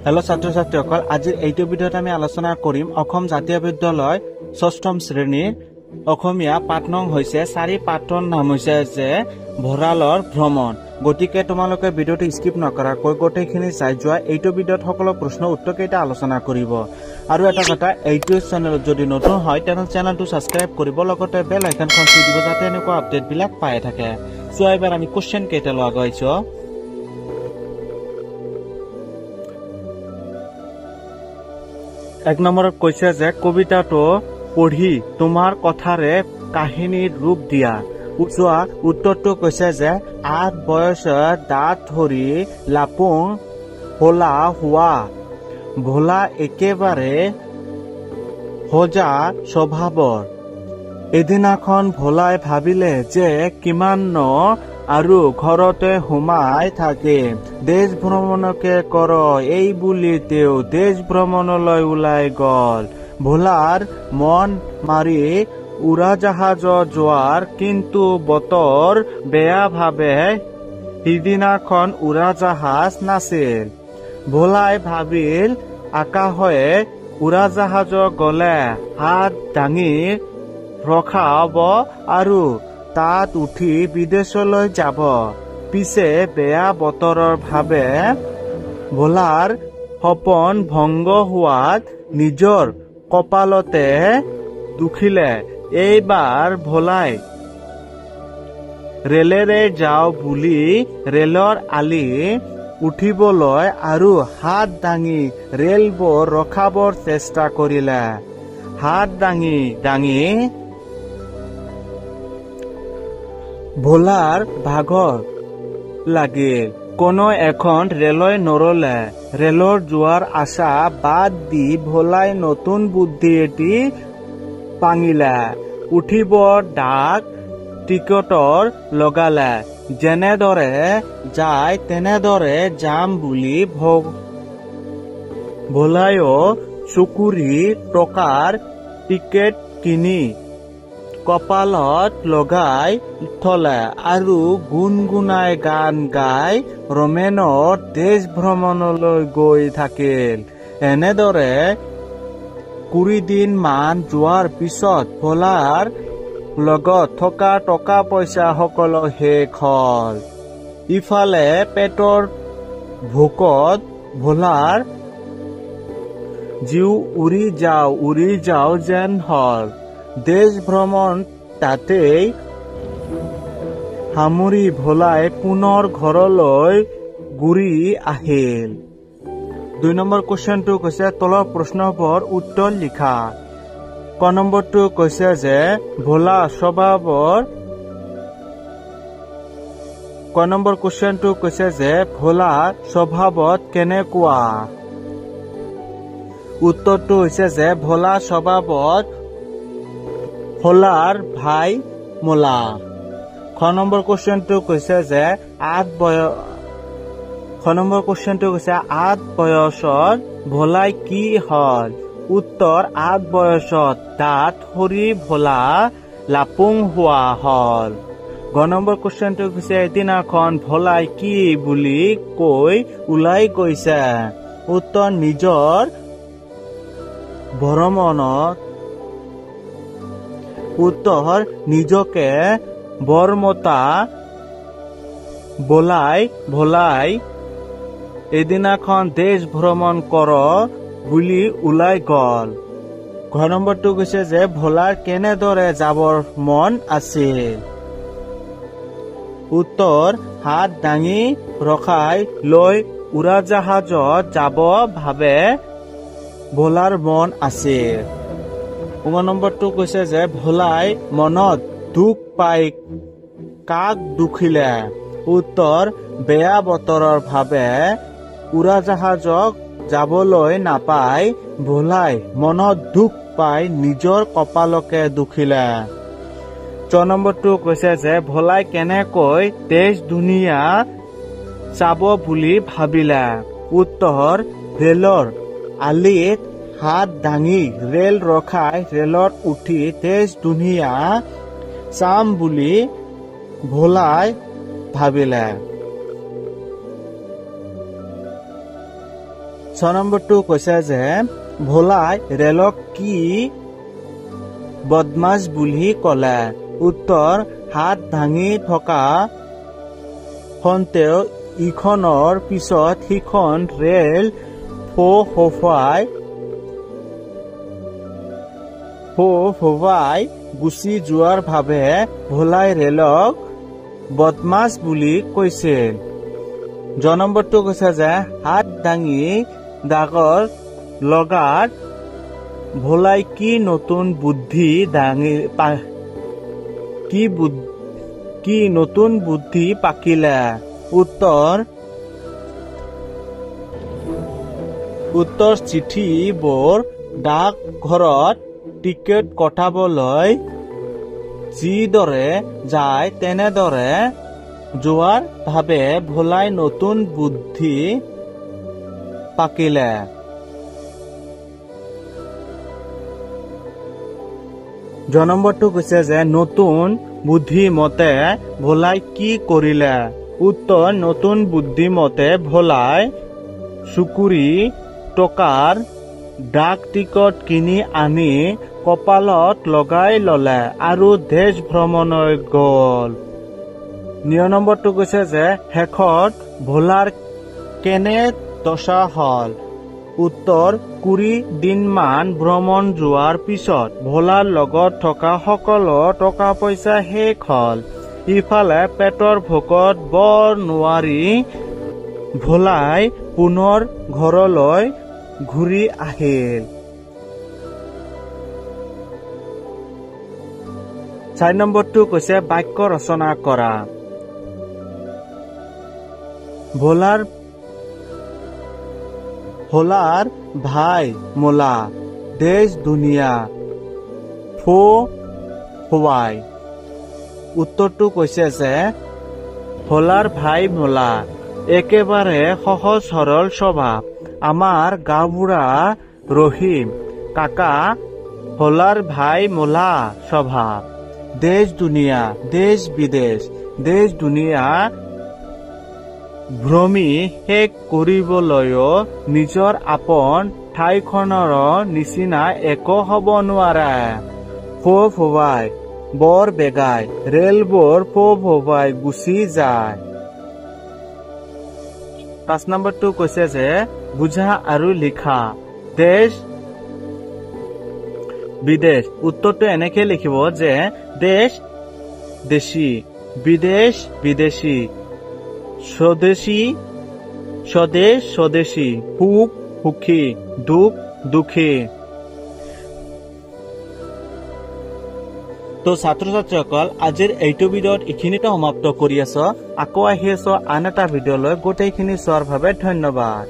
Hello छात्र छात्रीসকল আজি এইটো ভিডিঅ'ত আমি আলোচনা কৰিম অসম জাতীয় বিদ্যালয় ষষ্ঠম শ্ৰেণীৰ অসমীয়া পাঠ নং হৈছে 4 পাঠৰ নাম হৈছে যে ভঁৰালৰ ভ্ৰমণ গতিকে তোমালোকে ভিডিঅ'টো স্কিপ নকৰাকৈ গোটেইখিনি চাই যোৱা এইটো ভিডিঅ'ত সকলো প্ৰশ্ন উত্তৰ কেইটা আলোচনা কৰিব আৰু এটা কথা এইটো চেনেলত যদি নতুন হয় তেনে চেনেলটো সাবস্ক্ৰাইব কৰিব লগতে বেল আইকনখন টিপি দিব যাতে এনেকুৱা আপডেট বিলাক পাই থাকে সো এবাৰ আমি কোশ্চেন কেইটা লগাইছো एक नंबर কৈছে যে কবিতাটো পঢ়ি তোমাৰ কথাৰে কাহিনীৰ ৰূপ দিয়া উচোৱা উত্তৰটো কৈছে যে 8 বয়সৰ দাঁত ধৰি লাপুং হোলা হুৱা ভোলা একেবাৰে হজা স্বভাৱৰ এদিনাখন ভোলাই ভাবিলে যে কিমান আৰু ঘৰতে হুমাই থাকে দেশ ভ্ৰমণকে কৰ এই বুলি তেও দেশ ভ্ৰমণলৈ ওলাই গল ভোলাৰ মন মাৰি উৰাজাহাজ যোৱাৰ কিন্তু বতৰ বেয়া ভাবে সিদিনাখন উৰাজাহাজ নাছিল ভোলাই ভাবিল আকাশে উৰাজাহাজ গলে হাত দাঙি ৰখাব আৰু তাত উঠি বিদেশলৈ যাব পিছে বেয়া বতৰৰ ভাবে ভোলাৰ সপন ভংগ হোৱাত নিজৰ কপালতে দুখিলে এইবাৰ ভোলাই ৰেলেৰে যাও বুলি ৰেলৰ আলি উঠিবলৈ আৰু হাত দাঙি ৰেলবোৰ ৰখাবৰ চেষ্টা কৰিলে হাত দাঙি ভোলাৰ ভাগৰ লাগিল কোনো এখন ৰেলই নৰলে ৰেলৰ যোৱাৰ আশা বাদ দি ভোলাই নতুন বুদ্ধি এটি পাঙিলে উঠিব ডাক টিকটৰ লগালে যেনেদৰে যায় তেনেদৰে যাম বুলি ভোলায়ো চকুৰি টকাৰ টিকেট কিনি কপালত লগাই থলে আৰু গুণগুণাই গান গাই ৰমেনৰ দেশ ভ্ৰমণলৈ গৈ থাকিল এনেদৰে 20 দিন মান যোৱাৰ পিছত ভোলাৰ লগত থকা টকা পইচা সকলো শেষ হল ইফালে পেটৰ ভোকত ভোলাৰ জিউ উৰি যাও যেন হল দেশ ভ্ৰমণ তাতেই সামৰি ভোলাই পুনৰ ঘৰলৈ ঘূৰি আহিল 2 নম্বৰ কোশ্চেনটো কৈছে তলৰ প্ৰশ্নবোৰ উত্তৰ লিখা ক নম্বৰটো কৈছে যে ভোলা স্বভাৱৰ ক নম্বৰ কোশ্চেনটো কৈছে যে ভোলা স্বভাৱত কেনেকুৱা উত্তৰটো হৈছে যে ভোলা স্বভাৱত হোলাৰ ভাই মোলা খ নম্বৰ কোশ্চেনটো কৈছে যে 8 বয়সত ভোলাই কি হল উত্তৰ 8 বয়সত দাঁত সৰি ভোলা লাপুং হোৱা হল গ নম্বৰ কোশ্চেনটো কৈছে এদিনাখন ভোলাই কি বুলি কৈ ওলাই গৈছে উত্তৰ নিজৰ ভ্ৰমণত উত্তৰ নিজকে বৰমতা ভোলাই এদিনাখন দেশ ভ্ৰমণ কৰ বুলি ওলাই গল ঘ নম্বৰটো কৈছে যে ভোলাৰ কেনেদৰে যাবৰ মন আছিল উত্তৰ হাত দাঙি ৰখাই লৈ উৰাজাহাজত যাব ভাবে ভোলাৰ মন আছিল 9 নম্বৰটো কৈছে যে ভোলাই মনত দুখ পাই কাক দুখিলে উত্তৰ বেয়া বতৰৰ ভাবে উৰাজাহাজক যাবলৈ নাপাই ভোলাই মনত দুখ পাই নিজৰ কপালকে দুখিলে 6 নম্বৰটো কৈছে যে ভোলাই কেনেকৈ দেশ দুনিয়া চাব বুলি ভাবিলে উত্তৰ ৰেলৰ আলিত হাত দাঙি ৰেল ৰখাই ৰেলত উঠি দেশ দুনিয়া চাম বুলি ভোলাই ভাবিলে 6 নম্বৰটো কৈছে যে ভোলাই ৰেলক কি বদমাছ বুলি ক'লে উত্তৰ হাত ভাঙি থকা খন্তেও ইখনৰ পিছত সিখন ৰেল ফোফাই গুচি যোৱাৰ ভাৱে ভোলাই ৰেলক বদমাছ বুলি কৈছিল। 10 নম্বৰটো কৈছে যে হাত দাঙি দাগৰ লগাত ভোলাই কি নতুন বুদ্ধি পাকিলে উত্তৰ চিঠিবোৰ ডাকঘৰত টিকেট কটাবলৈ যিদৰে যায় তেনেদৰে যোৱাৰ ভাৱে ভোলাই নতুন বুদ্ধি পাকিলে। 11 নম্বৰটো কৈছে যে নতুন বুদ্ধি মতে ভোলাই কি কৰিলে উত্তৰ নতুন বুদ্ধি মতে ভোলাই চুকুৰি টকাৰ ডাক টিকট কিনি আনি কপালত লগাই ললে আৰু দেশ ভ্ৰমণলৈ গল। 9 নম্বৰটো কৈছে যে শেষত ভোলাৰ কেনে দশা হল উত্তৰ 20 দিনমান ভ্ৰমণ যোৱাৰ পিছত ভোলাৰ লগত থকা সকলো টকা পইচা শেষ হল। ইফালে পেটৰ ভোকত বৰ নোৱাৰি ভোলাই পুনৰ ঘৰলৈ ঘূৰি আহিল। 4 নম্বৰটো কৈছে বাক্য ৰচনা কৰা। ভোলাৰ ভাই মোলা দেশ দুনিয়া ফোৱাই উত্তৰটো কৈছে যে ভোলাৰ ভাই মোলা একেবাৰে সহজ সৰল স্বভাৱ। আমাৰ গাঁওবুঢ়া ৰহিম কাকা ভোলাৰ ভাই মোলা স্বভাৱ। দেশ দুনিয়া দেশ বিদেশ দেশ দুনিয়া ভ্ৰমি শেষ কৰিবলৈও নিজৰ আপোন ঠাইখনৰ নিচিনা একো হ'ব নোৱাৰে। ফোৱাই বৰ বেগাই ৰেলবোৰ ফোৱাই গুচি যায়। 5 নম্বৰটো কৈছে যে বুজা আৰু লিখা দেশ বিদেশ উত্তৰটো এনেকে লিখিব যে দেশ দেশী বিদেশ বিদেশী স্বদেশী স্বদেশ স্বদেশী সুখ সুখী দুখ দুখী। তো ছাত্ৰ ছাত্ৰীসকল আজিৰ এইটো ভিডিঅ'ত এইখিনিতে সমাপ্ত কৰি আছো। আকৌ আহি আছো আন এটা ভিডিঅ'লৈ। গোটেইখিনি চোৱাৰ বাবে ধন্যবাদ।